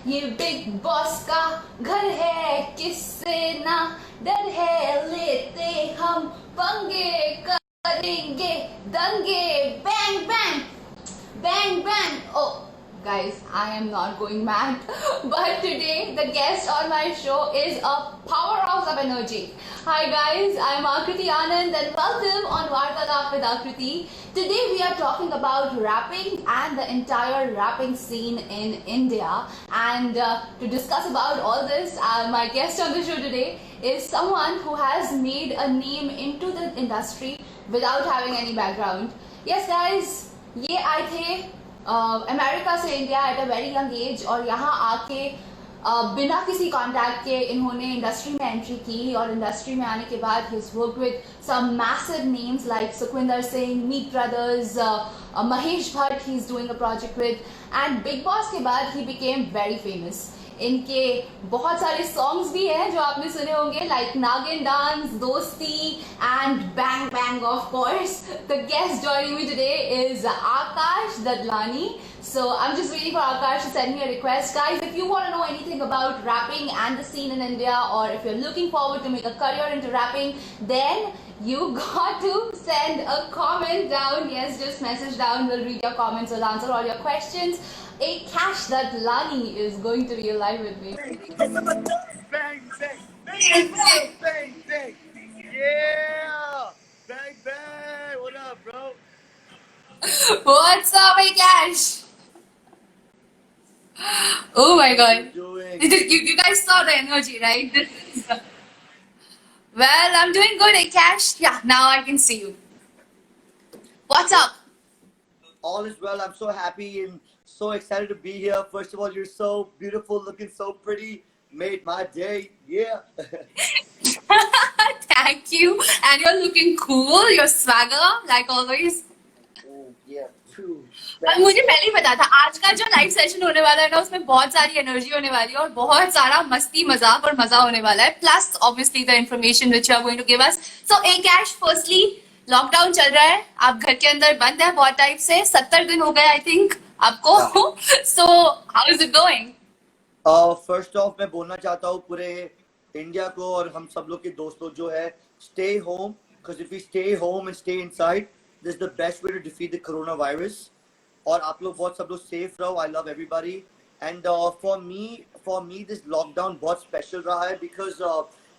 ये big boss का घर है, किससे ना डर है, लेते हम पंगे, करेंगे दंगे, bang bang bang bang. Oh guys, I am not going mad. But today the guest on my show is a powerhouse of energy. Hi guys, I'm Akriti Anand and welcome on Vartalap with Akriti. Today we are talking about rapping and the entire rapping scene in India. And to discuss about all this, my guest on the show today is someone who has made a name into the industry without having any background. Yes guys, ये आए थे America से India at a very young age और यहाँ आके बिना किसी contact के इन्होंने इंडस्ट्री में एंट्री की और इंडस्ट्री में आने के बाद his work with some massive names like Sukhwinder Singh, Meet brothers, Mahesh Bhatt he is doing a project with, and Bigg Boss के बाद ही बिकेम वेरी फेमस. इनके बहुत सारे सॉन्ग्स भी हैं जो आपने सुने होंगे लाइक नागिन डांस, दोस्ती and bang bang. Of course the guest joining me today is Akash Dadlani. So I'm just waiting for Akash to send me a request. Guys, if you want to know anything about rapping and the scene in India, or if you're looking forward to make a career into rapping, then you got to send a comment down. Yes, just message down. We'll read your comments. We'll answer all your questions. Akash Datlani is going to be live with me. Bang, bang, bang, bang, bang, bang. Yeah, bang, bang. What up, bro? What's up, Akash? Oh my god. Doing You guys saw the energy, right? Well, I'm doing good, Akash. Yeah, now I can see you. What's up? all is well. I'm so happy and so excited to be here. First of all, you're so beautiful, looking so pretty. Made my day. Yeah. Thank you. And you're looking cool. Your swagger, like always. Oh, yeah, true. और मुझे पहले ही पता था आज का जो live session होने वाला है ना उसमें बहुत सारी एनर्जी होने वाली है और बहुत सारा मस्ती मजाक और मजा होने वाला है, plus obviously the information which you are going to give us. So Akash, firstly lockdown चल रहा है, आप घर के अंदर बंद है बहुत टाइम से, 70 दिन हो गए आई थिंक आपको. So how is it going? First of मैं बोलना चाहता हूँ पूरे इंडिया को और हम सब लोग के दोस्तों जो है, stay home because if we stay home and stay inside, this is the best way to defeat the coronavirus. और आप लोग बहुत सब लोग सेफ रहो. I love everybody and for me this lockdown बहुत स्पेशल रहा है बिकॉज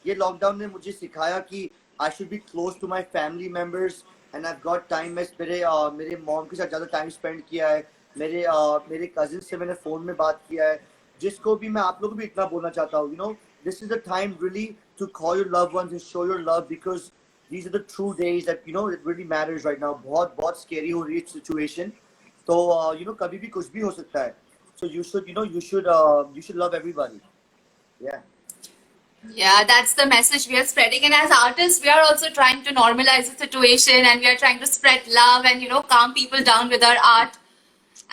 ये लॉकडाउन ने मुझे सिखाया कि I should be close to my family members and I got time. मेरे मॉम के साथ ज़्यादा टाइम स्पेंड किया है, मेरे कजिन से मैंने फ़ोन में बात किया है, जिसको भी मैं आप लोग को भी इतना बोलना चाहता हूँ, you know this is the time really to call your love once and show your love because these are the true days that you know it really matters right now. बहुत बहुत scary हो रही है situation. तो you know कभी भी कुछ भी हो सकता है. So you should love everybody. Yeah. Yeah, that's the message we are spreading. And as artists, we are also trying to normalize the situation and we are trying to spread love and, calm people down with our art.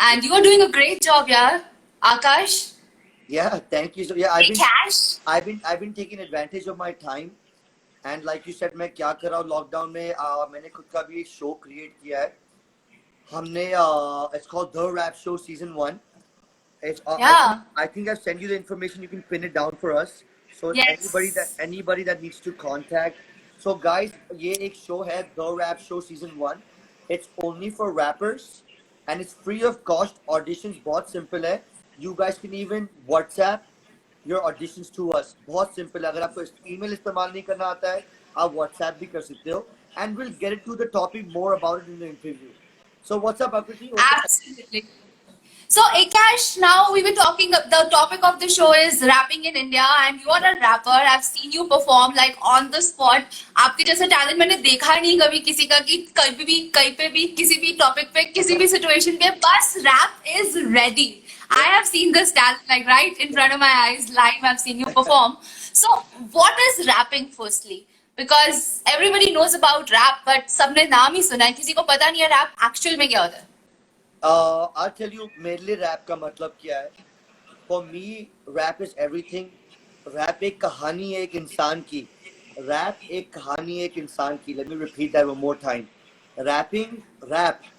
And you are doing a great job, yeah, Akash. Yeah, thank you. So yeah, Akash. I've been taking advantage of my time. And like you said, मैं क्या कर रहा हूँ lockdown में, मैंने खुद का भी एक शो क्रिएट किया है. हमने it's called The Rap Show Season 1. It's Yeah. I think I've sent you the information. You can pin it down for us. So Yes. anybody that needs to contact. So guys, ये एक show है The Rap Show Season 1. It's only for rappers and it's free of cost. Auditions बहुत simple है. You guys can even WhatsApp your auditions to us. बहुत simple है. अगर आपको email इस्तेमाल नहीं करना आता है, आप WhatsApp भी कर सकते हो. And we'll get into the topic more about it in the interview. So what's up, Akriti? Absolutely. So Akash, now we were talking. The topic of the show is rapping in India, and you are a rapper. I've seen you perform like on the spot. आपके जैसा talent मैंने देखा नहीं कभी किसी का कि कभी भी कहीं पे भी किसी भी टॉपिक पे किसी भी सिचुएशन पे बस rap is ready. I have seen this talent like right in front of my eyes live. I've seen you perform. So what is rapping firstly? Because everybody knows about rap, but सबने नाम ही सुना है, किसी को पता नहीं है rap actual में क्या होता है. I'll tell you मेरे लिए रैप का मतलब क्या है. For me, rap is everything. Rap एक कहानी है एक इंसान की. रैप एक कहानी है एक इंसान की. Let me repeat that one more time. Rap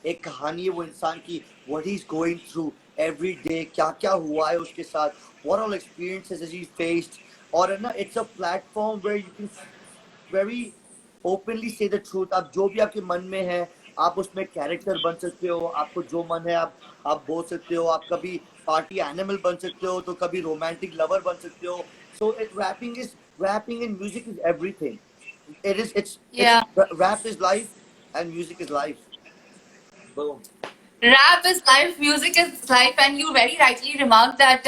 एक कहानी है वो इंसान की. What he's going through, every day, क्या क्या हुआ है उसके साथ, what all experiences has he faced, और है ना, it's a platform where you can very openly say the truth. आप जो भी आपके मन में है, आप उसमें कैरेक्टर बन सकते हो, आपको जो मन है आप बोल सकते हो, आप कभी पार्टी एनिमल बन सकते हो, तो कभी रोमांटिक लवर बन सकते हो. So rapping and music is everything. Yeah. Rap is life and music is life. Boom. Rap is life, music is life, and you very rightly remarked that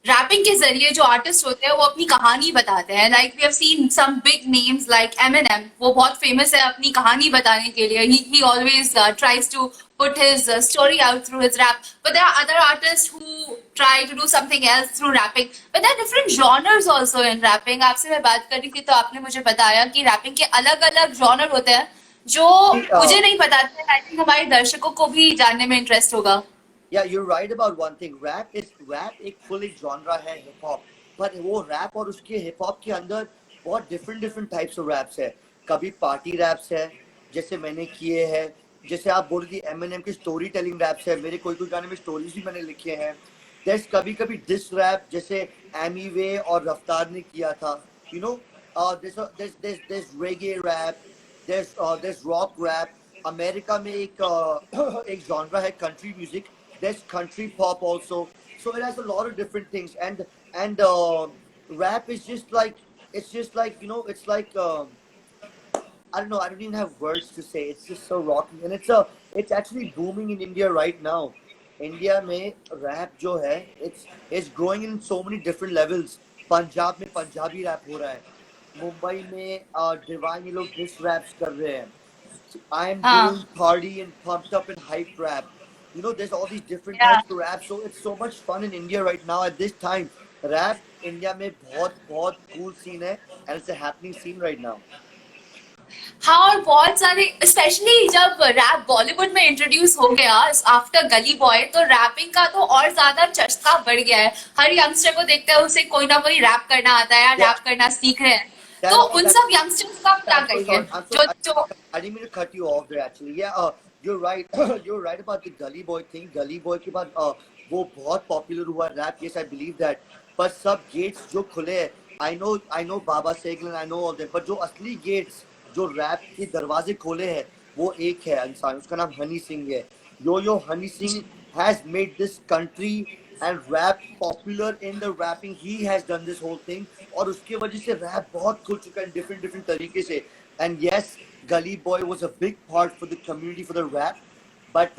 rapping के जरिए जो आर्टिस्ट होते हैं वो अपनी कहानी बताते हैं. Like we have seen some big names like Eminem. वो बहुत फेमस है अपनी कहानी बताने के लिए. He always tries to put his story out through his rap, but there are other artists who try to do something else through rapping, but there are different genres also in rapping. आपसे मैं बात कर रही थी तो आपने मुझे बताया कि रैपिंग के अलग अलग जॉनर होते हैं जो मुझे नहीं पता था. आई थिंक हमारे दर्शकों को भी जानने में इंटरेस्ट होगा. Yeah, you're right about one thing. Rap एक full एक genre है hip hop, पर वो rap और उसके hip hop के अंदर बहुत different types of raps है. कभी party raps है, जैसे मैंने किए हैं, जैसे आप बोल रही थी Eminem की story telling raps है, मेरे कोई गाने में stories भी मैंने लिखे हैं. There's कभी diss rap जैसे Amiway और रफ्तार ने किया था. You know, there's reggae rap, there's rock rap. America में एक genre है country music. There's country pop also, so it has a lot of different things, and rap is just like, it's just like, you know, it's like I don't know, I don't even have words to say. It's just so rocky, and it's actually booming in India right now. India में rap जो है, it's growing in so many different levels. Punjab में Punjabi rap हो रहा है, मुंबई में divine ये लोग diss raps कर रहे हैं. I am doing party and pumped up and hype rap. You know, there's all these different types of rap, so it's so much fun in India right now at this time. Rap India में बहुत cool scene है, and it's a happening scene right now. हाँ, और बहुत सारे specially जब rap Bollywood में introduce हो गया आफ्टर गली बॉय, तो रैपिंग का तो और ज्यादा चस्का बढ़ गया है. हर यंगस्टर को देखते हैं उसे कोई ना कोई रैप करना आता है या रैप करना सीख रहे हैं. तो उन सब यंगस्टर्स का क्या कहिए जो I didn't mean to cut you off there actually. Yeah, you're right. You're right about the Gully Boy thing. Gully Boy के बाद वो बहुत popular हुआ rap. Yes, I believe that. पर सब gates जो खुले हैं, I know Baba Sehgal and I know all them. पर जो असली gates जो rap के दरवाजे खोले हैं, वो एक है इंसान, उसका नाम हनी सिंह है. Yo Honey Singh has made this country and rap popular in the rapping. He has done this whole thing, और उसके वजह से rap बहुत खुल चुका है different तरीके से. And yes, Gully Boy was a big part for the community for the rap, but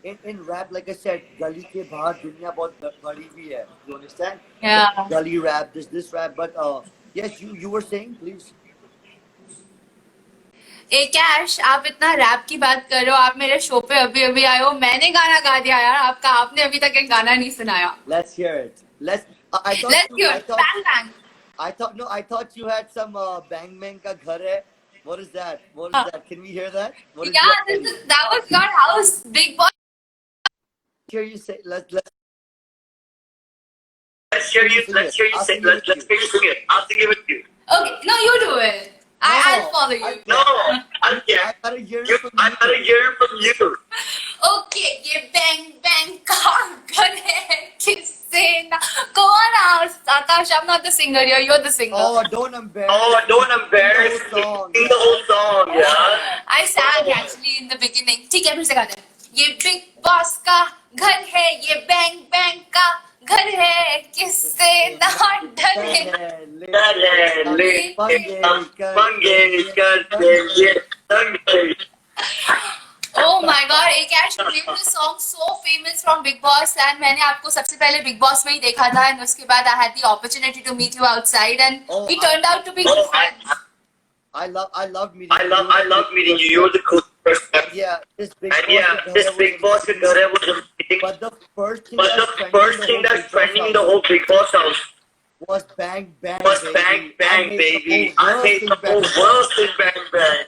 in rap, like I said, गली के बाहर दुनिया बहुत बड़ी भी है. You understand? Yeah. Gully rap, this rap, but yes, you were saying, please. A cash, आप इतना रैप की बात कर रहे हो, आप मेरे शो पे अभी अभी आए हो, मैंने गाना गा दिया यार आपका, आपने अभी तक एक गाना नहीं सुनाया. Let's hear it. Let's hear it. Bang bang. I thought you had some bang bang का घर है. What is that? What is that? Can we hear that? What is Yeah, that was your house, Big Boy. Hear you say. Let's hear you say. Let's hear you sing it. I'll sing it with you. Okay, no, you do it. I'll follow you. No, I gotta hear it from I gotta hear it from you. Okay, ये bang bang का घर है किससे ना. Go on, Akash. I'm not the singer here. You're the singer. Oh, don't embarrass. Sing the whole song. Yeah. I sang actually in the beginning. ठीक है, फिर से गाते हैं. ये Big Boss का घर है, ये bang bang का घर है, किससे ना डरे. Oh my God, Akash played this song so famous from Big Boss, and मैंने आपको सबसे पहले Big Boss में ही देखा था, and उसके बाद I had the opportunity to meet you outside, and we turned out to be good friends. I love meeting you. I love meeting you. You're the coolest person. Yeah, this Big Boss का घर है वो जो. But the first thing that's trending in the whole Big Boss house was bang bang. Bang bang, baby. I made the whole world sing bang bang.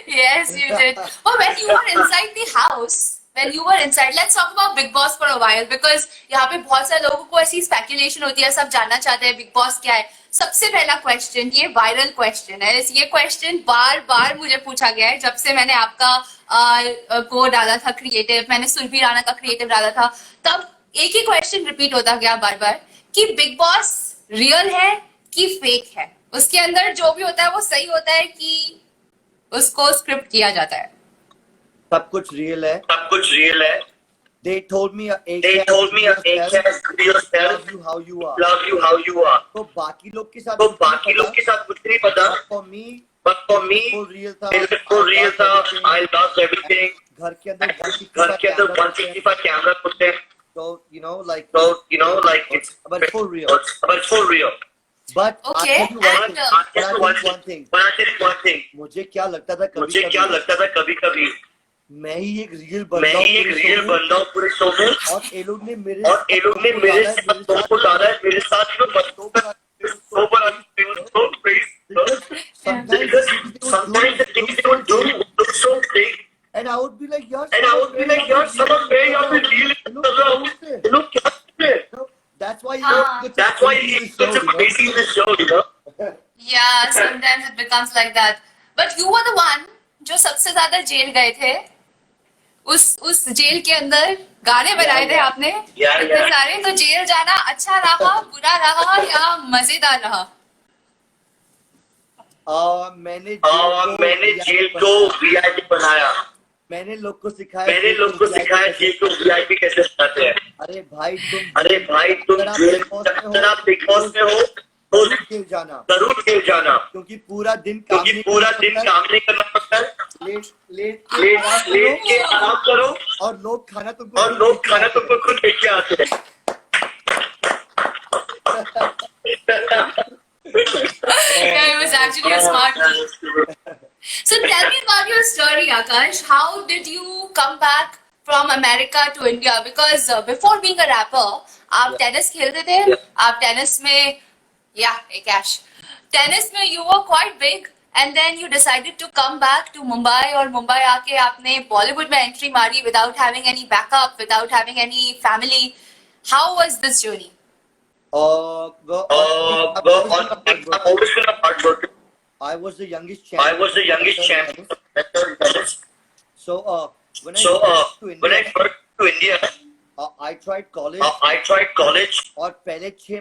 Yes, you did. But when you were inside the house, when you were inside, let's talk about Big Boss for a while because यहाँ पे बहुत सारे लोगों को ऐसी speculation होती है, सब जानना चाहते हैं बिग बॉस क्या है. सबसे पहला क्वेश्चन, ये वायरल क्वेश्चन है, ये क्वेश्चन बार बार मुझे पूछा गया है जब से मैंने आपका को डाला था क्रिएटिव, मैंने सुरभि राणा का क्रिएटिव डाला था, तब एक ही क्वेश्चन रिपीट होता गया बार बार कि बिग बॉस रियल है कि फेक है, उसके अंदर जो भी होता है वो सही होता है कि उसको स्क्रिप्ट किया जाता है. सब कुछ रियल है. सब कुछ रियल है. They told me They told me be yourself, love you how you are. love you how you are. तो बाकी लोग के साथ तो बाकी लोग के साथ कुछ नहीं पता. for me But for me, बिल्कुल रियल था. बिल्कुल रियल था. I lost everything. घर के अंदर घर के अंदर 165 कैमरा होते हैं. So you know like it's but for real. But for real. But Okay, I'll tell you and one thing. But I tell you one thing. मुझे क्या लगता था मुझे क्या लगता था कभी कभी मैं ही एक रियल मैं ही एक रियल बंदा हूँ पूरे शो में. और ये लोग ने मेरे साथ को डाला है मेरे साथ जो बंदों पर so praise. Sometimes the things they would do look so big. and I would be like यार some of me यहाँ पे real कर रहा हूँ. ये लोग क्या कर रहे हैं? That's why That's why it's such a crazy in the show, you know. Yeah, sometimes it becomes like that. But you were the one जो सबसे ज्यादा जेल गए थे. उस जेल के अंदर गाने बनाए थे आपने इतने सारे. तो जेल जाना अच्छा रहा, बुरा रहा या मजेदार रहा? मैंने जेल को वीआईपी बनाया. मैंने लोग को सिखाया जेल को वीआईपी कैसे बनाते हैं. अरे भाई तुम अगर आप बिग बॉस में हो तो जरूर खेल जाना. क्योंकि पूरा दिन काम नहीं करना पड़ता है. लेट के आराम करो और लोग खाना तुमको खुद देख के आते हैं. Yeah, it was actually a smart move. So tell me about your story, Akash. How did you come back from America to India? Because before being a rapper, आप टेनिस खेलते थे. आप टेनिस में टेनिस में you were quite big, and then you decided to come back to Mumbai, और मुंबई आके आपने बॉलीवुड में एंट्री मारी without having any backup, without having any family. How was this journey? I was the youngest champion. So when I got to India, I tried college. और पहले 6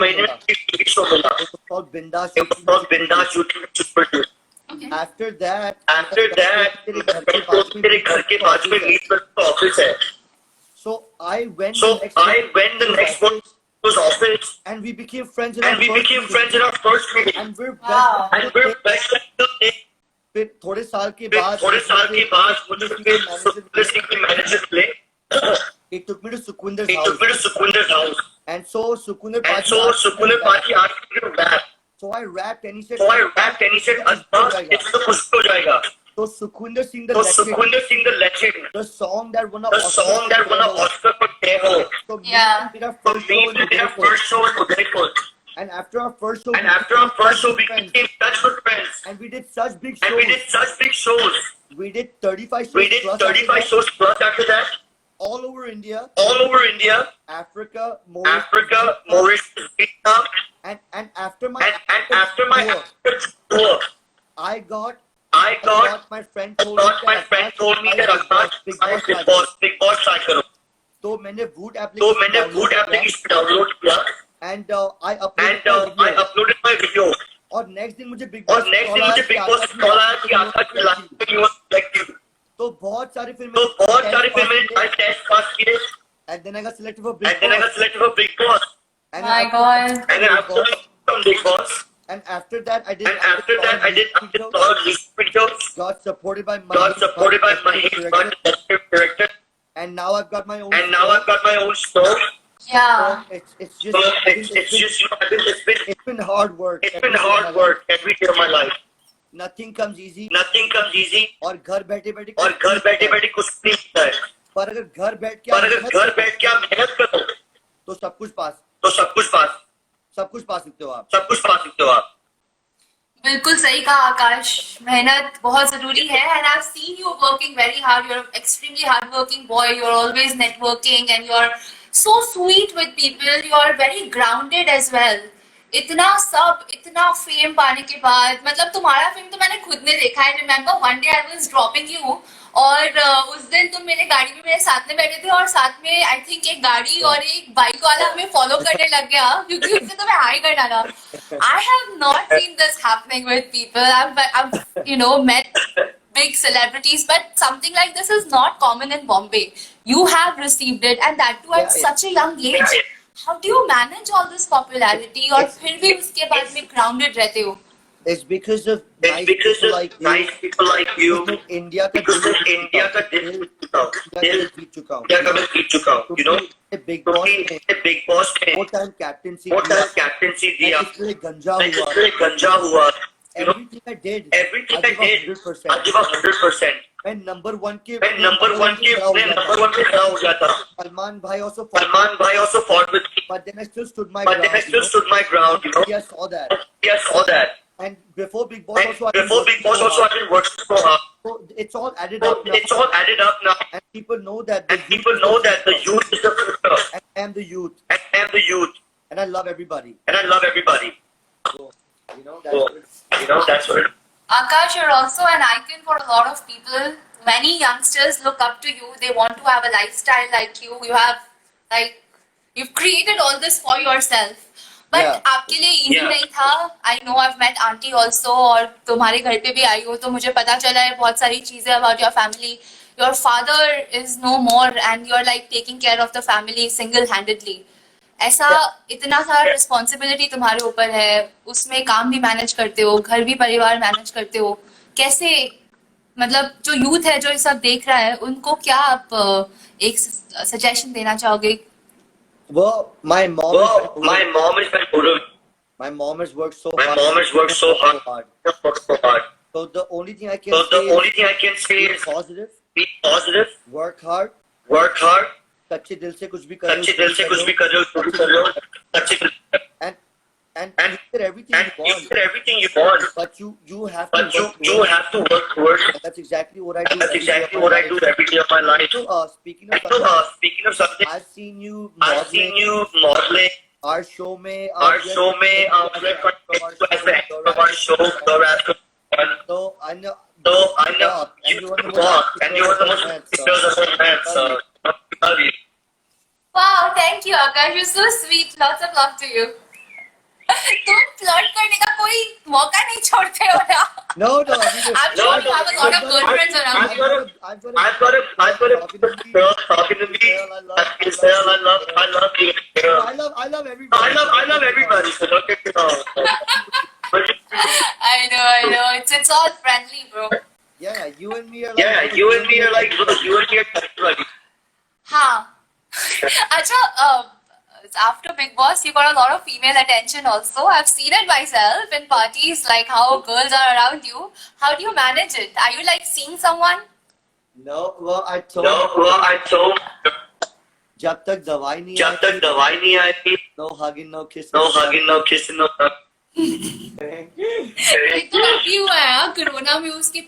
महीने TV show मिला. called बिंदास. Okay. After that, मेरे घर के बाजू में नीट का ऑफिस है. So I went the next one to his office, and we became friends in our first meeting. And we're best friends. फिर थोड़े साल के बाद मुझे मैनेजर मिले. It took me to Sukhwinder's house. And so Sukhwinder Paji asked me to rap. So I rapped and he said, it's तो खुश हो जाएगा. So Sukhwinder sing the legend. The song that won an Oscar for Teho. So we did our first show in Udaipur. And after our first show, we became such good friends. And we did such big shows. We did 35 shows plus after that. All over India, Africa, Mauritius, Vietnam, and after my tour, I got my friend told me that Big Boss try करो. तो मैंने Voot application download किया. And I uploaded my video. और next दिन मुझे Big Boss call आया कि आकाश तो बहुत सारी फिल्में I test pass किए. And then I got selected for Big Boss. And my God. And then after from Big Boss. And after that I did videos. Got supported by my director. And now I've got my own show. Yeah. So it's been hard work. Every day of my life. Nothing comes easy. और घर बैठे कुछ नहीं होता है. पर अगर घर बैठ के आप मेहनत करो तो सब कुछ पा सकते हो आप. बिल्कुल सही कहा आकाश, मेहनत बहुत जरूरी है and I have seen you working very hard, you are extremely hard working boy, you are always networking and you are so sweet with people, you are very grounded as well. इतना fame पाने के बाद, मतलब तुम्हारा fame तो मैंने खुद ने देखा है। Remember one day I was dropping you और उस दिन तुम मेरे गाड़ी में मेरे साथ में बैठे थे और साथ में आई थिंक एक गाड़ी और एक बाइक वाला हमें फॉलो करने लग गया क्योंकि उससे तुम्हें हाई कर डाला। I have not seen this happening with people, I've met big celebrities, but something like this is not common in Bombay. You have received it and that too at Yeah, such a young age. How do you manage all this popularity और फिर भी उसके बाद में grounded रहते हो? It's because of It's nice because people of like you. nice people like you. Because India का Because दिल of India का दिल India का दिल जीत चुका हूँ। इंडिया का मैं जीत चुका हूँ, you know, बिग बॉस क्योंकि ने बिग बॉस ने वो टाइम कैप्टेंसी वो टाइम कैप्टेंसी दिया, इसलिए गंजा मैं हुआ। जिससे गंजा हुआ, you know, Everything I did, everything I did, 100%. I give 100%. मैं नंबर वन के मैं नंबर वन पे खड़ा हो गया था। सलमान भाई also सलमान भाई also fought with me, but then I still stood my but ground. then I still stood my ground, you know. India saw that. India saw that. And before Big Boss And also, I didn't before work Big Boss so also, I hard. didn't work so hard. So it's all added up now. It's all added up now, And people know that the and people know that the youth is the future, and I am the youth, and I am the youth, and I love everybody. and I love everybody. So, So, that's what it is. Akash, you're also an icon for a lot of people. Many youngsters look up to you. They want to have a lifestyle like you. You've created all this for yourself. But Yeah. आपके लिए easy Yeah. नहीं था. I know I've met auntie also और तुम्हारे घर पे भी आई हो तो मुझे पता चला है बहुत सारी चीजें about your family. Your father is no more and you're like taking care of the family single-handedly. ऐसा इतना सारा रिस्पॉन्सिबिलिटी तुम्हारे ऊपर है, उसमें काम भी मैनेज करते हो, घर भी परिवार मैनेज करते हो, कैसे, मतलब जो यूथ है जो ये सब देख रहा है उनको क्या आप एक सजेशन देना चाहोगे? Well, my mom. Well, my mom is my motive. My mom has worked so My hard. mom has worked so hard. Worked so hard. So the only thing I can So say the only is thing I can say be is positive, be positive, work hard, work hard, सच्चे दिल से कुछ भी करो, सच्चे दिल से कुछ भी कर रहे हो, जो भी कर रहे हो, सच्चे दिल से, and and- you get everything and you you want. get everything you want, But you have to but work you towards have to work towards it. it. That's exactly what I do. That's every day exactly of what my I life. do every day of my life. So, speaking of So, something, speaking of something, I've seen you I've seen modeling. you modeling. Our show में Our show में आपने from our show, the Rascal One. So I know. So I know And you you are the walk, most and you are the most pictures of my man, so I love you. Wow, thank you Akash, you're so sweet, lots of love to you. तुम flirt करने का कोई मौका नहीं छोड़ते हो ना? No, no. I mean, I'm sure you have a lot of girlfriends around you. I've I've got a girl talking to me. Girl, I love you. Girl. I love everybody. I love everybody. So don't get me wrong. I know, it's all friendly, bro. Yeah, you and me are like. Yeah, you and me are like everybody. हाँ. अच्छा, after Big Boss, you got a lot of female attention also. I've seen it myself in parties, like how girls are around you. How do you manage it? Are you like seeing someone? No, well, I told. No, well, I told जब तक दवाई नहीं जब तक दवाई नहीं आई, no hugging, no kissing. no hugging, no kissing, no ये तो अभी हुआ है हाँ, कोरोना में उसके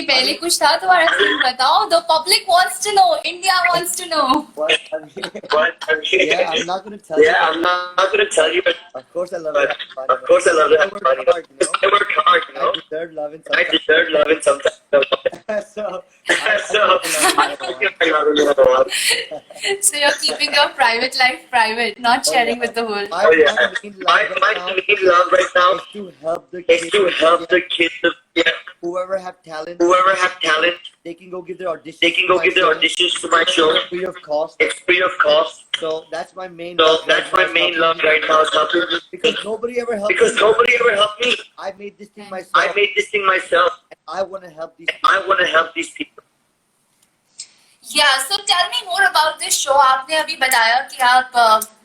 पहले कुछ था तुम्हारा सीन बताओ. The public wants to know. India wants to know. What? What? Yeah, I'm not gonna tell you. Yeah, I'm not gonna tell you, but Of course I love but it. of course I love I it. work hard, you know. I work hard, you I know. deserve love and I deserve love in some time. so, So, So you're keeping your private life private, not sharing with the world. my, oh yeah, my main love my right now main love right now is to help the is kids. to help the kids. Yeah, Whoever have talent, whoever have talent, they can go give their auditions. they can go give their auditions to my show. free of cost. It's free of cost. So that's my main. So love that's right my now, main helping love right now. is helping Because nobody ever helped because me. nobody ever helped me. I made this thing myself. I made this thing myself. and I want to help these. I want to help these people. Yeah, so tell me more about this show. आपने अभी बताया कि आप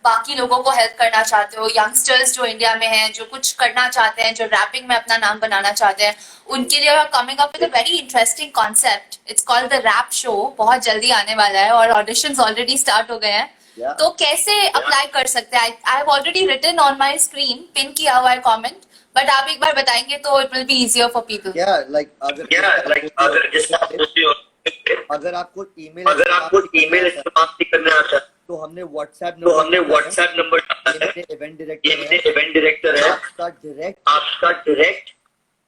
बाकी लोगों को help करना चाहते हो, यंगस्टर्स जो इंडिया में हैं, जो कुछ करना चाहते हैं, जो रैपिंग में अपना नाम बनाना चाहते हैं, उनके लिए coming up with a very interesting concept. It's called the rap show. बहुत जल्दी आने वाला है और ऑडिशंस ऑलरेडी स्टार्ट हो गए हैं. Yeah. तो कैसे अप्लाई कर सकते हैं? I have already written on my screen, pin किया हुआ है कमेंट, बट आप एक बार बताएंगे तो it will be easier for people. Yeah, like अगर जैसे आप बोलते हो, अगर आपको ईमेल इस्तेमाल नहीं करना आता तो हमने व्हाट्सएप तो हमने व्हाट्सएप नंबर डाला है, इवेंट ये डायरेक्टर मेरे है, इवेंट डायरेक्टर है, आपका डायरेक्ट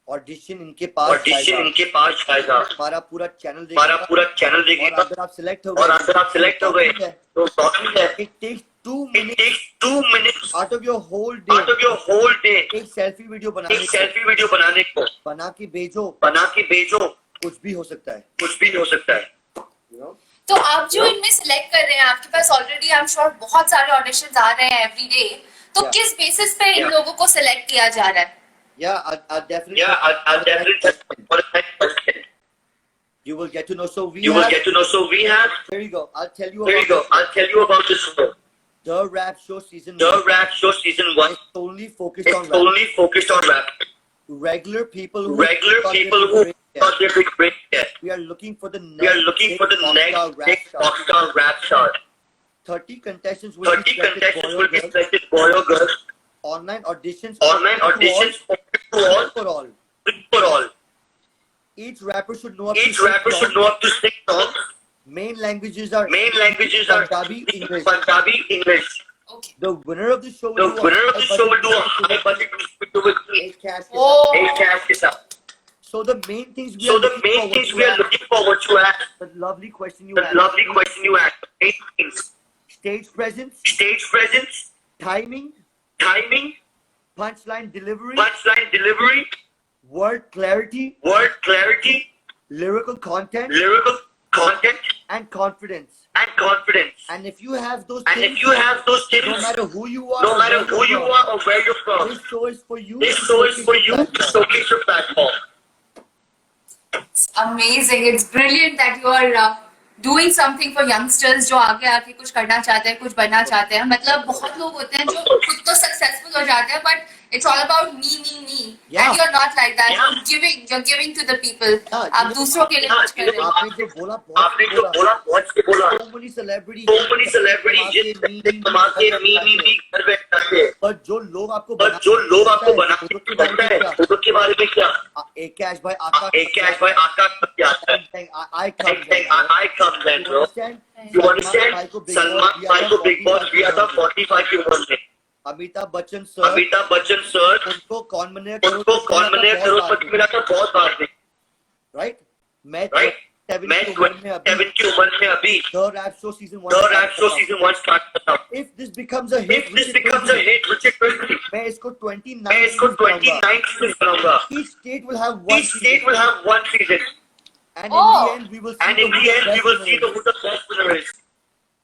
ऑडिशन इनके पास ऑडिशन जाएगा। इनके पास जाएगा, हमारा पूरा चैनल हमारा देखेगा पूरा चैनल और देखेगा, अगर आप सिलेक्ट हो और अगर आप सिलेक्ट हो गए तो टॉपिक है, it takes 2 it minute takes 2 minutes out of your whole out day of your whole day एक सेल्फी वीडियो एक सेल्फी वीडियो बनाने को बना के भेजो, बना के भेजो, कुछ भी हो सकता है। कुछ भी हो सकता है। You know? तो आप जो इनमें सिलेक्ट कर रहे हैं, आपके पास ऑलरेडी आई एम श्योर बहुत सारे ऑडिशंस आ रहे हैं एवरी डे, तो Yeah. किस बेसिस पे इन Yeah. लोगों को सिलेक्ट किया जा रहा है? Yeah, I'll definitely. Yeah, I'll definitely You will get to know. So we you will have. get to know. So we have, There you go. I'll tell you. there you about go, I'll tell you about this show. The Rap Show season The 1. Rap Show season 1 It's only focused on is rap. only focused on rap. Regular people who Regular thought they people could who break it. thought they could break it. We are looking for the next. We are looking for the big next rockstar big rap star. rockstar rap star. 30 contestants will 30 be selected, contestants boy or will be girl. selected, boy or girl. Online auditions. Online auditions open to all, for all. free for all. Each rapper should know up Each to 6 rapper should songs. know up to 6 songs. Main languages are Main languages are Punjabi, English. Punjabi, English. Okay. The winner of the show The will do winner of the show will do a high high budget music video with me. cash. Oh. A cash के साथ. So the main things we So are the looking main forward things to we are are looking forward to are the lovely question you the asked. lovely question you asked. Main things: Stage presence, stage presence, timing, timing, punchline delivery, punchline delivery, word clarity, word clarity, lyrical content, lyrical content, and confidence. and confidence. And if you have those And things, if you have those no things, matter who you are, no matter who you are or where you're from, this show is for you. this show is for you to showcase your platform. It's amazing. It's brilliant that you are doing something for youngsters जो आगे आके कुछ करना चाहते हैं, कुछ बनना चाहते हैं. मतलब बहुत लोग होते हैं जो खुद तो सक्सेसफुल हो जाते हैं, but it's all about me. Yeah. And you're not like that. Yeah. You're giving to the people. Yeah, आप दूसरों के लिए कुछ कर रहे हो. आपने जो बोला बहुत आपने जो बोला बहुत से बोला. so many celebrities, So many celebrities जिससे कमाते मी घर बैठते हैं. पर जो लोग आपको पर जो लोग आपको बना के के बनता है फोटो के बारे में क्या? एक कैश भाई आकाश एक कैश भाई आकाश क्या आता है? I I come then, bro. You understand? Salman भाई को बिग बॉस दिया था 45 की उम्र में. अमिताभ बच्चन सर अमिताभ बच्चन सर उनको कौन बने उनको कौन बने करोड़पति मिला था बहुत बार में. राइट मैं राइट. 27 मैं की उम्र में अभी 27 की उम्र में अभी The Rap Show season 1 The Rap Show season 1 start करता हूँ. If this becomes a hit, If this becomes a hit, which it will be, मैं इसको 29 मैं इसको 29 सीजन बनाऊंगा. Each state will have one Each state will have one season, and Oh. in the end we will see and in the end we will see who the best winner is.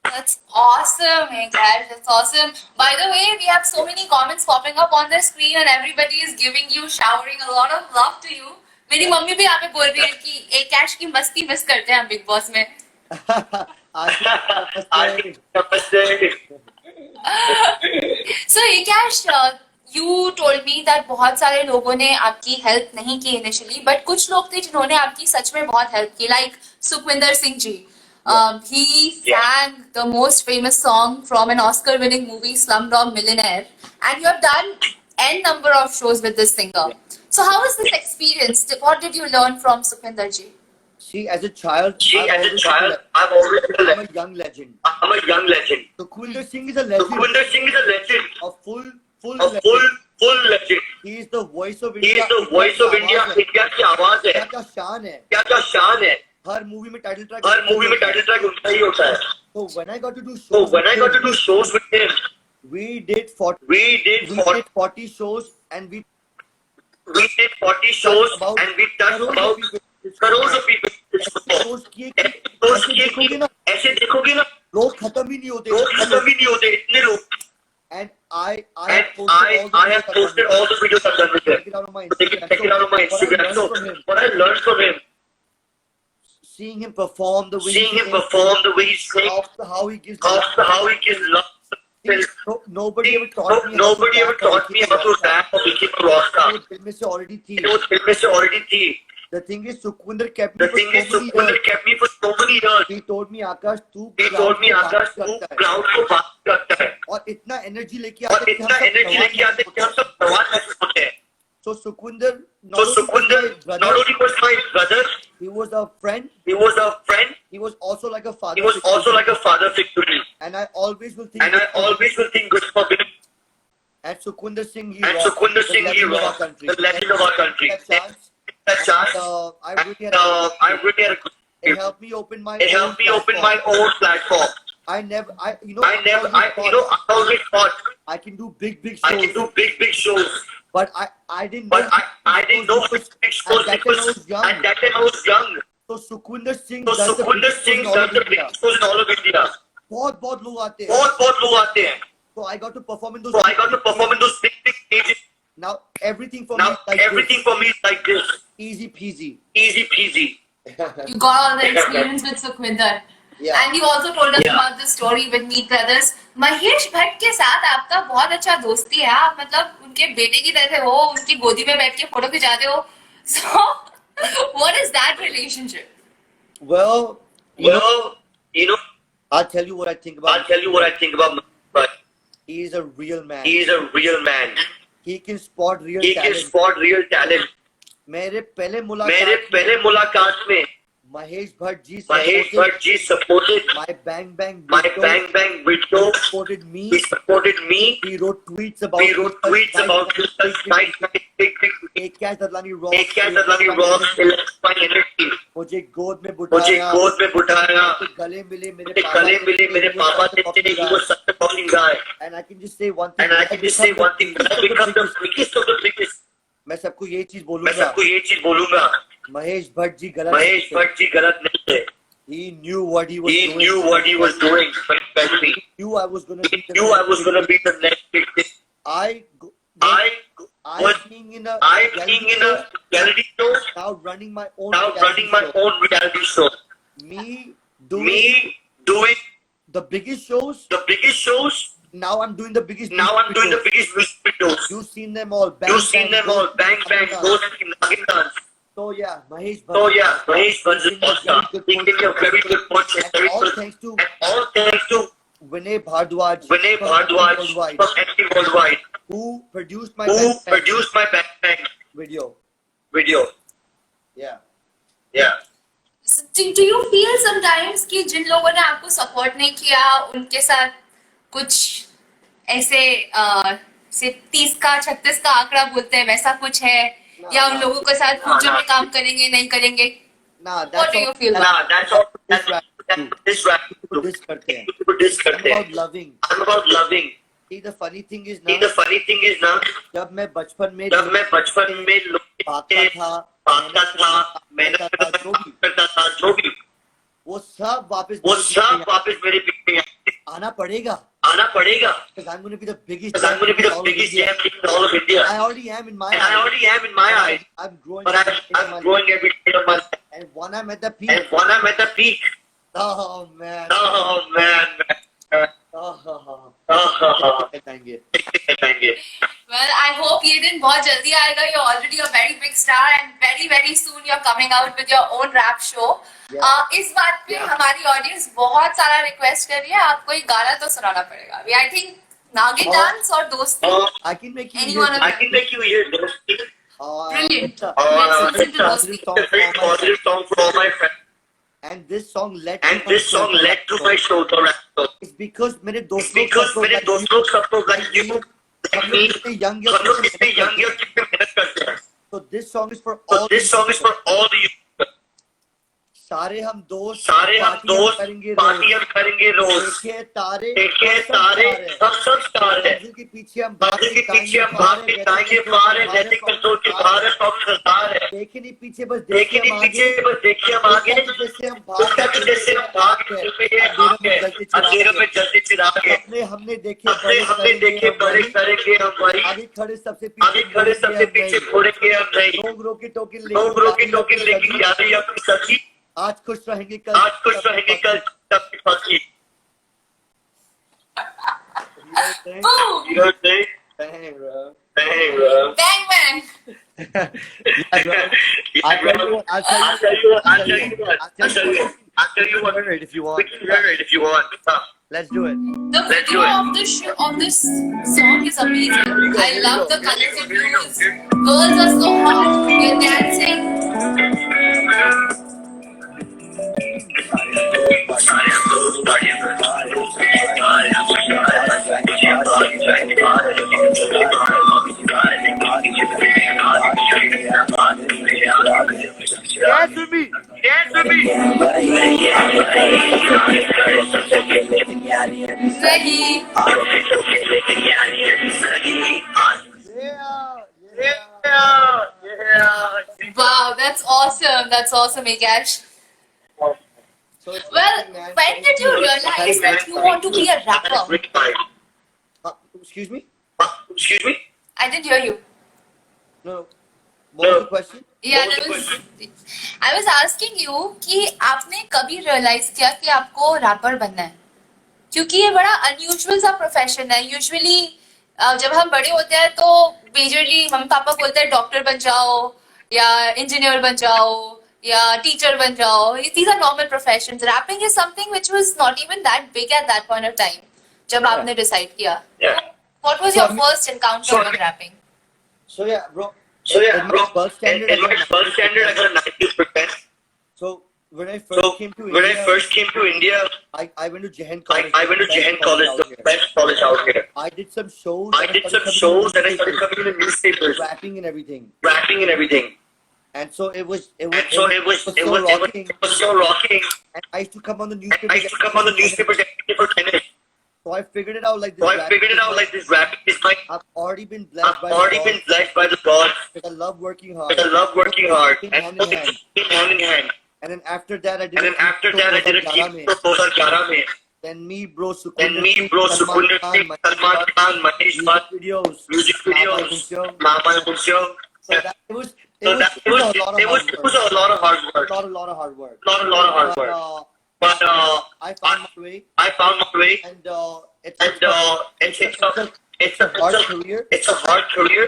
That's awesome, hey guys. That's awesome. By the way, we have so many comments popping up on the screen, and everybody is giving you, showering a lot of love to you. मेरी mummy भी यहाँ पे बोल रही है कि एक cash की मस्ती मिस करते हैं हम बिग बॉस में. So Akash, you told me that बहुत सारे लोगों ने आपकी हेल्प नहीं की इनिशियली, बट कुछ लोग थे जिन्होंने आपकी सच में बहुत हेल्प की, like Sukhwinder Singh ji. He sang the most famous song from an Oscar-winning movie, Slumdog Millionaire, and you have done n number of shows with this singer. So how was this experience? What did you learn from Sukhvinder ji? See, as a child, I've always been I'm a young legend. I'm a young legend. Sukhwinder Singh is a legend. Sukhwinder Singh is a legend, A full a legend. full legend. He is the voice of He India. is the voice of India. India की आवाज है. क्या शान है. क्या शान है. हर movie में टाइटल ट्रैक. हर मूवी में टाइटल ट्रैक उनका ही होता है. So when I got to do shows, So when I got to do shows with him, we did 40 we did 40 shows and we 40 shows and we touched about crores of people. shows किए कि Shows ऐसे किए देखोगे कि ना ऐसे देखोगे ना लोग खत्म ही नहीं होते. लोग खत्म ही नहीं होते इतने लोग. And I And I have posted all the videos I've done with him. Check it out on my Check it out on my Instagram. So what I learned from him, seeing him perform the way seeing he him perform the way he sings, how he gives how he gives love. nobody ever taught me Nobody ever taught me how to rap or become a rock star. वो दिल में से already थी. It was दिल में से already थी. The thing is Sukhwinder kept me The for thing is, so many Sukhwinder years. kept me for so many years. He told me Akash तू He told me, Akash, तू crowd को बात करता है और इतना एनर्जी लेके और इतना एनर्जी लेके आते हैं कि हम सब सवाल महसूस होते हैं. So Sukhwinder, So Sukhwinder, not only was my brother, he was a friend. he was a friend, He was also like a father. he was figure. also like a father figure to me. And I always will think. And I always will think good for him. And Sukhwinder Singh, he And rocked Sukhwinder the Singh, he legend of our rocked country. the legend of our country. That chance. That chance, I and really had a I really had a good it experience. helped me open my It helped me open my platform. own platform. I never, I I always thought I can do big shows. I can do big shows. But I didn't But know. I didn't know because big shows at that time I was because young. at that time I was young. So Sukhwinder Singh So does the Sukhwinder biggest Singh shows in all does of the India. biggest shows in all of India. बहुत लोग आते हैं. बहुत लोग आते हैं. So I got to perform in those. So I got to perform in those big stages. Now everything for me Now is like everything for me is like this. this. Easy peasy. Easy peasy. You got all the experience with Sukhwinder. Yeah. And you also told us Yeah. about the story with Meet Brothers. Mahesh Bhatt के साथ आपका बहुत अच्छा दोस्ती है. आप मतलब उनके बेटे की तरह हो, उनकी गोदी में बैठ के फोटो खिंचाते हो. So, what is that relationship? Well, You know, I'll tell you what I think about. I'll tell you what I think about but He is a real man. he is a real man. He can spot real He can talent. spot real talent. मेरे पहले मेरे पहले मुलाकात में Mahesh Bhatt ji Mahesh Bhatt ji supported my Bang Bang my video. Bang Bang video. He supported me. He supported me. He wrote tweets about He wrote tweets about you. Big. एक catch दलानी rock एक क्या दलाली रॉक इलेक्ट्रिफाइंग एनर्जी. मुझे गोद में मुझे बुलाया गोद में बुलाया. गले मिले मुझे गले मिले मेरे पापा से. He was such a popular guy. and I can just say one thing. And I can just say one thing. I become the biggest of the biggest. मैं सबको ये चीज मैं बोलूंगा. सबको ये चीज बोलूंगा. महेश भट्ट जी गलत महेश नहीं थे. भट्ट जी गलत नहीं थे. He knew what he was He doing. knew what he was doing. He knew I was gonna He knew I was going to be the next big thing. I I was being in a being in a reality show, now running my own now running my own reality show. me doing Me doing the biggest shows. the biggest shows. Now I'm doing the biggest. Now I'm doing the biggest music videos. You've seen them all. Bang, You've seen them all. Bang Bang, Ghost. Ghost, Nagin Dance. So yeah, Mahesh Bhatt. So yeah, Mahesh Bhatt is awesome. He gave me a very good punch. And all thanks to And all thanks to Vinay Bhardwaj. Vinay from Bhardwaj Worldwide, from NT Worldwide, who produced my who Bang Bang produced my Bang Bang video. video. Yeah. Yeah. So, do you feel sometimes कि जिन लोगों ने आपको support नहीं किया उनके साथ कुछ ऐसे से 30 का 36 का आंकड़ा बोलते हैं वैसा कुछ है या उन लोगों के साथ फ्यूचर में काम करेंगे नहीं करेंगे? Nah, What that's do you all. feel? Nah, that's all. This rap too. This rap. People diss करते हैं. People diss I'm करते हैं. about loving. I'm about loving. See, the funny thing is See, now, the funny thing is now, जब मैं बचपन में जब मैं बचपन में लोग भागता था, मेहनत मेहनत करता था, जो भी, वो सब वापस वो मेरे सब पीछे वापस मेरे पीछे आना पड़ेगा. आना पड़ेगा. Because I'm going to be the biggest. Because I'm going to be the biggest champ in all of India. I already am in my And I eyes. already am in my eyes. I'm growing. But I'm growing every day of my life. And when I'm at the peak, And when I'm at the peak, oh man. oh man. Thank you. Well, I hope ये दिन बहुत जल्दी आएगा. You're already a very big star and very soon you're coming out with your own rap show. Yeah. इस बात पे हमारी audience बहुत सारा रिक्वेस्ट कर रही है. आपको एक गाना तो सुनाना पड़ेगा. I think नागिन डांस और दोस्ती. I can make you. Anyone hear- of I can make you hear Dosti. Brilliant. It's a Let's listen to positive Dosti. song It's a very for my- positive song for all my friends. And this song led. And this song led to my show, the rap show. It's because मेरे It's दोस्तों because मेरे दोस्त लोग सब लोग like you, like हम me, लोग कितने young हम लोग कितने young और कितने मेहनत करते हैं. So this song is for So all. this song is for all the youth. सारे हम दोस्त. सारे हम पार्टियां दोस्त करेंगे रोज. पार्टियां करेंगे रोज. देखे तारे. देखे सब तारे, तारे. हम सब स्टार हैं. मंजिल के पीछे हम मंदिर के पीछे हम भाग के जाएंगे पार है, जैसे कंट्रोल के भारत और सरदार है. देखे नहीं पीछे बस देखिए नहीं पीछे, बस देखिए हम आगे. जैसे हम उसका कि जैसे हम भाग रहे हैं आगे, अंधेरों में जल्दी चिराग है. हमने देखे हमने देखे बड़े करेंगे हम वही. आगे खड़े सबसे आगे खड़े सबसे पीछे छोड़ेंगे हम नहीं. लोग रोके टोके लोग रोके टोके लेकिन याद है अपनी सच्ची. आज खुश रहेंगे कल. आज कुछ रहेंगे कल सबकी फंसी. Boom! You know what I'm saying? Dang, bro. Dang, bro. Bang bang. Yeah, bro. I'll tell you what. I'll tell you what. I'll tell you what. I'll tell you what. If you want. If you We want. can hear it if you want. Let's do it. The video of this song is amazing. I love the colorful views. Girls are so hot. They're dancing. Dance with me. Dance with me. Ready? Yeah. Wow, that's awesome. That's awesome, Akash. So it's Well, something, man. when did you realize that you want to be a rapper? Excuse me? Excuse me? I didn't hear you. No. What was the question? Yeah, I was asking you कि आपने कभी realize किया कि आपको rapper बनना है? क्योंकि ये बड़ा unusual सा profession है. Usually जब हम बड़े होते हैं तो majorly मम्मी पापा बोलते हैं डॉक्टर बन जाओ या इंजीनियर बन जाओ या टीचर बन जाओ. These are normal professions. Rapping is something which was not even that big at that point of time. जब आपने decide किया. Yeah. What was your first encounter with rapping? So yeah, bro. So yeah, in bro. my first standard, In my first standard, I got 90%. So when I first came to when India, I first came to India, I went to Jahan College. I went to the Jahan best College, out the here. best college out here. I did some shows. I did some shows and I started coming in the newspapers, rapping and everything. rapping and everything. And so it was And so it was rocking. so rocking. And I used to come on the I newspaper. used to come on the newspapers every day for 10 minutes. So I figured it out like this. So I figured it out like this rapping is like, I've already been blessed I've by already the been God. blessed by the God. I love working hard. I love working hard. Working And hand so in they hand. came hand in hand. And then after that, I did. And then after that, I did a team for 2011 में. Then me, bro, Sukunder. Then me, bro, Sukunder Singh, Salman Khan, Mahesh Bhatt, Music videos. Mama Kuncho. So that it was So that it was a lot of hard work. A lot of hard work. Lot of hard But, work. But I found my way, I found my way, and and it's a hard career. It's a hard career.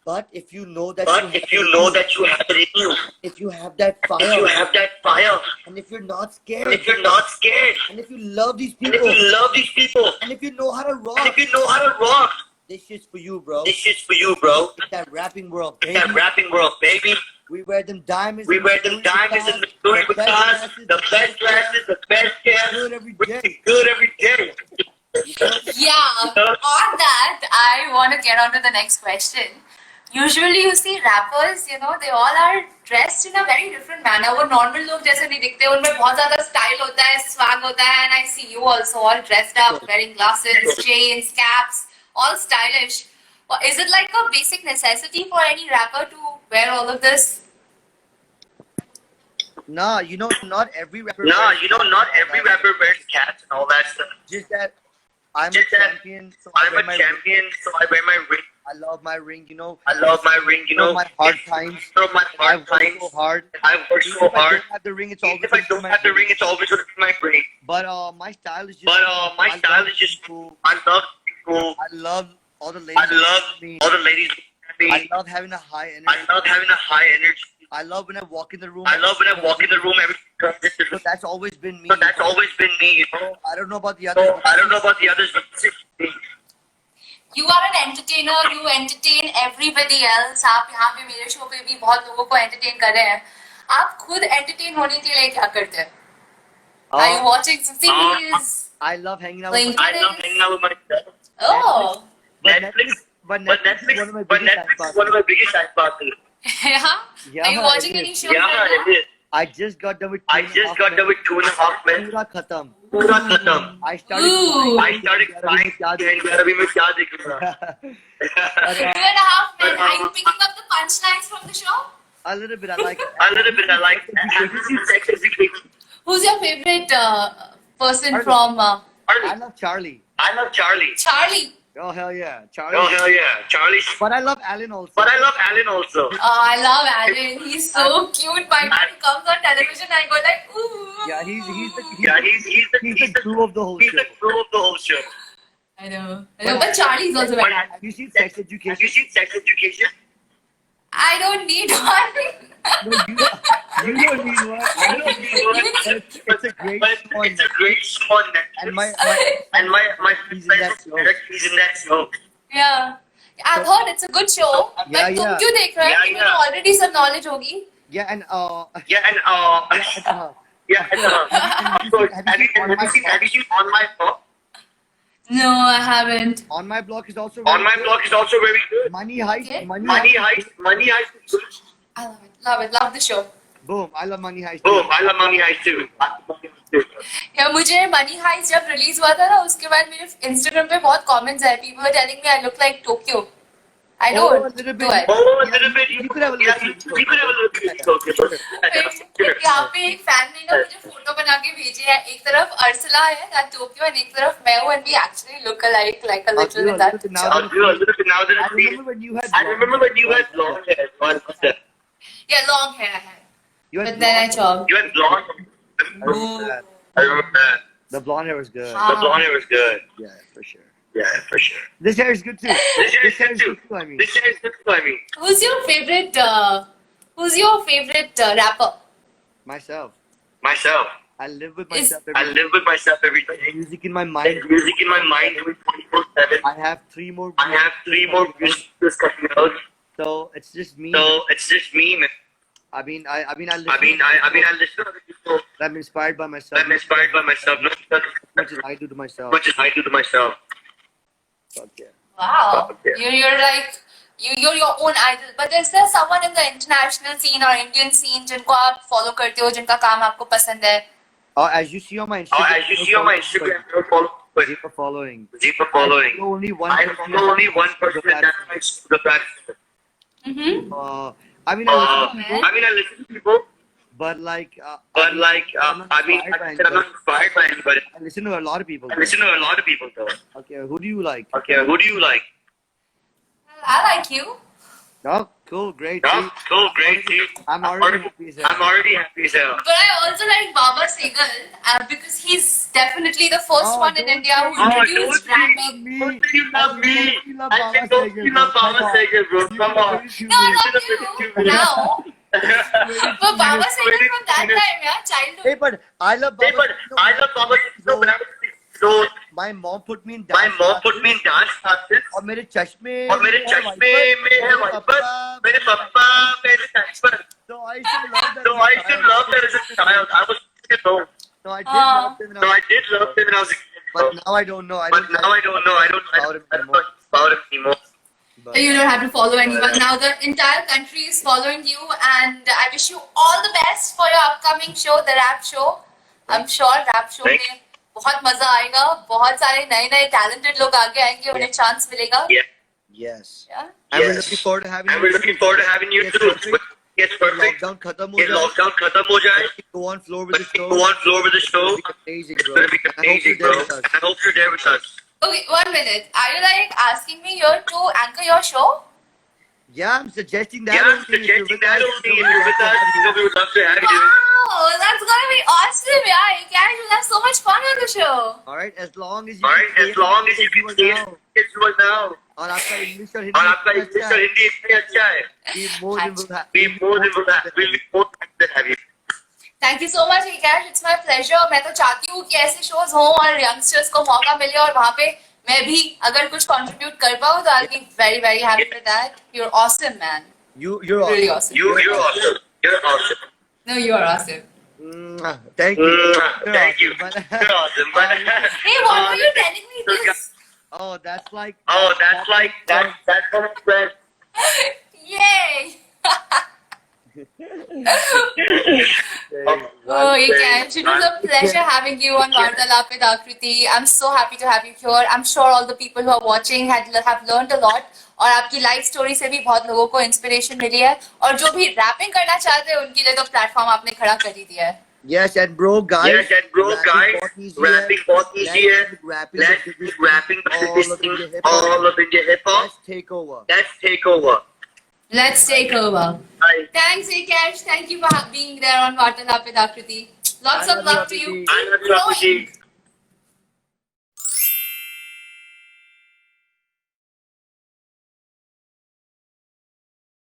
But if you know that, But if you know that you have it in you, if you have that if fire, you have that fire, and if you're not scared, and if you're not scared, and if you love these and if people, you love these people, and if you know how to and rock, if you know how to rock, this shit's for you, bro. this shit's for you, bro. It's that rapping world, It's baby. that rapping world, baby. We wear them diamonds. We in wear the them Louis diamonds in the Vuitton, Louis Vuitton, the best dresses, the best caps. Good every We day. look good every day. Yeah, on that, I want to get on to the next question. Usually you see rappers, you know, they all are dressed in a very different manner. वो normal लोग जैसे नहीं दिखते, उनमें बहुत ज़्यादा style होता है, swag होता है, and I see you also all dressed up, wearing glasses, chains, caps, all stylish. Is it like a basic necessity for any rapper to wear all of this? Nah, you know, not every rapper. Nah, wears you know, not every rapper wears cats and all that stuff. Just that I'm a Just that champion, so I I'm wear a my champion, so I wear my ring. I love my ring, you know. I love my ring, you know. my hard times. Through my I hard work times. so hard. I work Even so if I hard. don't have the ring, it's always Even if I don't have the ring, it's always going to be my brain. But my style is just. But my I style love is just people. I love people. I love all the ladies. I love me. all the ladies. I love having a high energy. I love having a high energy. I love when I walk in the room. I love when I walk in the room. So that's always been me. So that's always been me, you know. I don't know about the others. So I don't know about the others, but this is me. You are an entertainer. You entertain everybody else. आप यहाँ पे मेरे show पे भी बहुत लोगों को entertain कर रहे हैं. आप खुद entertain होने के लिए क्या करते हैं? Are you watching some series? I love hanging out Playing with my I love hanging out with myself. Oh, Netflix. But Netflix is one of my biggest time passes. yeah. Yeah, Are you watching it any is. shows Yeah, right now? it is. I just got done with. I just got done with 2.5 men. Pura khatam. Pura khatam. I started. Ooh. I started crying and अभी मैं क्या देखूँगा? 2.5 Men. Are you picking up the punchlines from the show? A little bit. I like it. A little bit. I like. Have you seen Sex Education? Who's your favorite person from I Charlie. love Charlie. I love Charlie. Charlie? Oh hell yeah, Charlie. Oh hell yeah, Charlie. But I love Alan also. But I love Alan also. Oh, I love Alan. He's so cute. By the time he comes on television, I go like, ooh. Yeah, he's the glue of the whole he's show. the glue of the whole show. I know. But Charlie's also very. Have you seen Sex Have Education? you seen Sex Education? I don't need one. No, you don't need one. I don't need one. It's a great But one. it's a great swan necklace. And my He's in that show. He's in that show. Yeah. I've heard it's a good show. Yeah, But तुम yeah. क्यों देख रहा है? Yeah, तुम्हें yeah. तो already some knowledge होगी. yeah, and Yeah, and of course, have you seen on my blog? No, I haven't. on my blog is also On my blog is also very good. Money Heist. Okay. Money Heist is good. I love it. Love it. Love the show. Boom! I love Money Heist. Boom, I love Money Heist too. या मुझे money heist जब release हुआ था ना उसके बाद मेरे Instagram पे बहुत कमेंट्स आए people were telling me I look like Tokyo I Oh, a don't little do bit. I Oh, a little bit. You could have a Yeah, little. you could have a little bit. Okay. यहाँ पे एक fan ने ना मुझे photo बना के भेजी है एक तरफ अर्सला है दैट टोक्यो एंड एक तरफ मैं हूँ and we actually look alike like a little in that Now I'll do a little bit now that I I see remember it. when you had. I remember when you had long hair. या long hair है You had but then I chop You had blonde hair. I remember that. The blonde hair was good. Ah. The blonde hair was good. Yeah, for sure. Yeah, for sure. This hair is good too. This hair is good too. I mean, This hair is good too, I mean. who's your favorite rapper myself. Myself. I live with Is- myself. I live with myself every day. Music in my mind. There's music in my mind every 24/7. I have 3 more. I have 3 more music coming out. So it's just me. So it's just me, man. I mean, I listen. I listen to other people. I'm inspired by myself. I'm inspired by myself, not as much as I do to myself. much as I do to myself. Fuck yeah. wow Okay. you're like you're your own idol but is there someone in the international scene or Indian scene जिनको आप follow करते हो जिनका काम आपको पसंद है As you see on my Instagram. As you see on my Instagram, don't follow. Deeper following. Deeper following. I follow only one I person. follow only one person, and that's my the platform. I mean, I listen to people, I listen to people, but like, but like, I'm not inspired by I'm not inspired by anybody. I listen to a lot of people. I listen to a lot of people, though. Okay, who do you like? Okay, who do you like? I like you Oh, cool, great. Oh, See, cool, great, see. I'm already happy as hell. I'm already happy as hell. but I also like Baba Segal because he's definitely the first Oh, one in don't India who say- introduced don't rapping me. Don't say you love me. You love I Baba said don't Segal, you love bro. Baba Segal, bro. Come on. no I love you now but Baba Segal from that time yeah childhood Hey, but I love Hey, Baba. but I love Baba Segal. When I was 6 years old, My mom put me in my dance mom put me in dance classes. और मेरे चश्मे और मेरे चश्मे में है wiper, मेरे पापा मेरे चश्मे. So I used to love that. So I used to love that as a child. I was 6 years old. So I did love them. So I did love them when I was a kid. But now I don't know. But now I don't know. I don't know about him anymore. But you don't have to follow anyone now the entire country is following you and I wish you all the best for your upcoming show the rap show I'm sure rap show Thank में बहुत मजा आएगा बहुत सारे नए नए talented लोग आगे आएंगे उन्हें चांस मिलेगा Yeah. yes. yeah? And we're Yes. looking forward to having And we're looking forward to having you Yes, too. perfect. Yes, perfect. Lockdown खत्म हो Get जाए. lockdown khatam ho jaye. Go on floor with the Let's show. go on floor with the show. It's gonna be amazing, It's bro. gonna be And I hope amazing, you're bro. there with us. And I hope you're there with us. Okay, 1 minute. Are you like asking me here to anchor your show? Yeah, I'm suggesting that. Yeah, I'm only. If you're suggesting with that us, only. If you're with us, we would love to have you. Wow, that's gonna be awesome, yeah. You guys will have so much fun on the show. All right, as long as you. Alright, can as long as you do can it see now. it, it's right now. और आपका English और हिंदी और आपका English और हिंदी इतनी अच्छा है. be more than we'll have. We more than will have. We'll be more than to have you. Thank you so much, Akash. It's my pleasure. मैं तो चाहती हूँ कि ऐसे shows हों और youngsters को मौका मिले और वहाँ पे मैं भी अगर कुछ contribute कर पाऊँ तो I'll be very very happy with that. You're awesome, man. You're Really awesome. awesome. You're awesome. You're awesome. No, you are awesome. Thank you. Thank you. But- You're awesome. But Hey, what were you telling me this? oh, that's like. oh, that's like that's kind of friend. Yay! Oh, Akash, it was a pleasure having you on Vartalap with Akriti. I'm so happy to have you here. I'm sure all the people who are watching have learned a lot. और आपकी life story से भी बहुत लोगों को inspiration मिली है और जो भी रैपिंग करना चाहते हैं उनके लिए तो प्लेटफॉर्म आपने खड़ा कर ही दिया है. Yes, and bro, guys. Yes, and bro, guys, rapping बहुत easy है. Let's keep rapping all of India hip hop. Let's take over. Let's take over. Let's take over. Bye. Thanks, Akash. Thank you for being there on Vartalap with Akriti. Lots of love to you. I love you, Akriti.